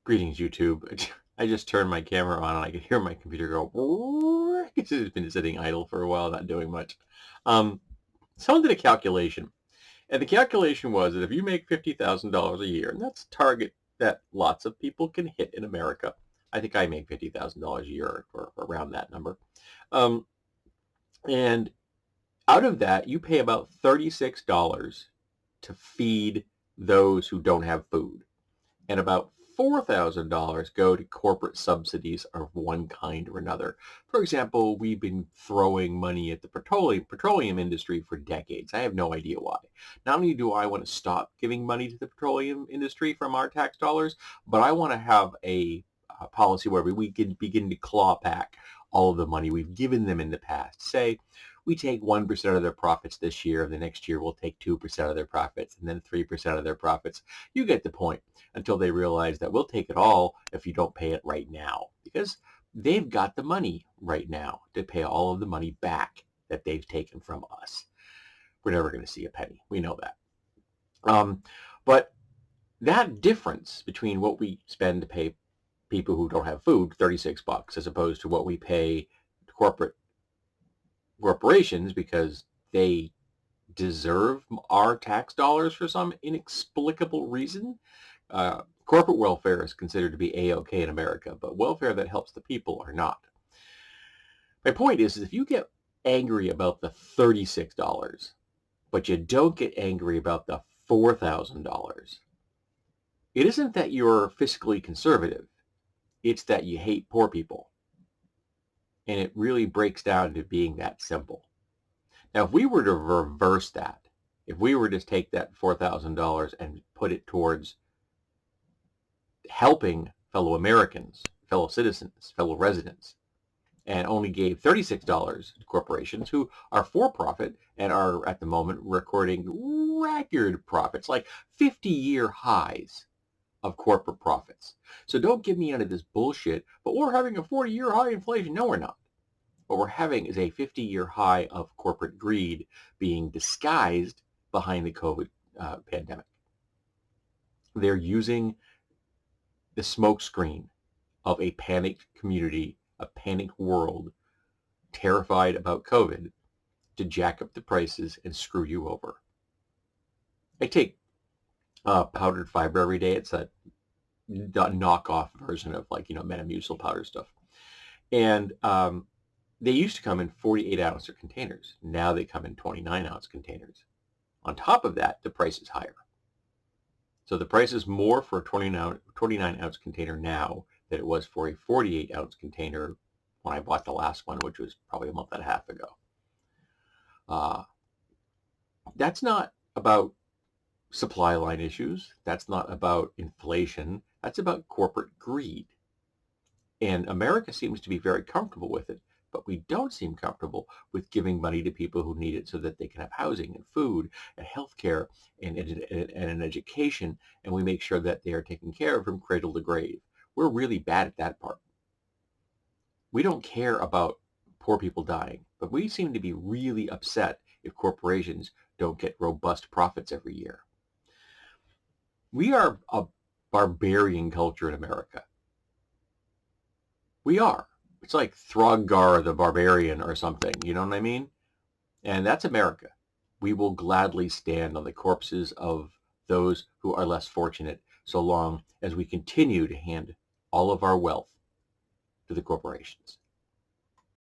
Greetings, YouTube. I just turned my camera on and I could hear my computer go because it's been sitting idle for a while, not doing much. Um, Someone did a calculation, and the calculation was that if you make $50,000 a year, and that's a target that lots of people can hit in America. I think I make $50,000 a year or around that number. Um, and out of that, you pay about $36 to feed those who don't have food, and about $4,000 go to corporate subsidies of one kind or another. For example, we've been throwing money at the petroleum industry for decades. I have no idea why. Not only do I want to stop giving money to the petroleum industry from our tax dollars, but I want to have a policy where we can begin to claw back all of the money we've given them in the past. Say, we take 1% of their profits this year, the next year we'll take 2% of their profits, and then 3% of their profits. You get the point, until they realize that we'll take it all if you don't pay it right now, because they've got the money right now to pay all of the money back that they've taken from us. We're never going to see a penny. We know that. But that difference between what we spend to pay people who don't have food, $36, as opposed to what we pay corporations because they deserve our tax dollars for some inexplicable reason. Corporate welfare is considered to be A-OK in America, but welfare that helps the people are not. My point is if you get angry about the $36, but you don't get angry about the $4,000, it isn't that you're fiscally conservative. It's that you hate poor people. And it really breaks down to being that simple. Now, if we were to reverse that, if we were to take that $4,000 and put it towards helping fellow Americans, fellow citizens, fellow residents, and only gave $36 to corporations who are for-profit and are at the moment recording record profits, like 50-year highs of corporate profits. So don't give me any of this bullshit, but we're having a 40-year high inflation. No, we're not. What we're having is a 50-year high of corporate greed being disguised behind the COVID pandemic. They're using the smokescreen of a panicked community, a panicked world, terrified about COVID, to jack up the prices and screw you over. I take powdered fiber every day. It's a knockoff version of Metamucil powder stuff. And they used to come in 48-ounce containers. Now they come in 29-ounce containers. On top of that, the price is higher. So the price is more for a 29-ounce container now than it was for a 48-ounce container when I bought the last one, which was probably a month and a half ago. That's not about supply line issues. That's not about inflation. That's about corporate greed. And America seems to be very comfortable with it, but we don't seem comfortable with giving money to people who need it so that they can have housing and food and healthcare and an education, and we make sure that they are taken care of from cradle to grave. We're really bad at that part. We don't care about poor people dying, but we seem to be really upset if corporations don't get robust profits every year. We are a barbarian culture in America. We are. It's like Throggar the Barbarian or something, you know what I mean? And that's America. We will gladly stand on the corpses of those who are less fortunate so long as we continue to hand all of our wealth to the corporations.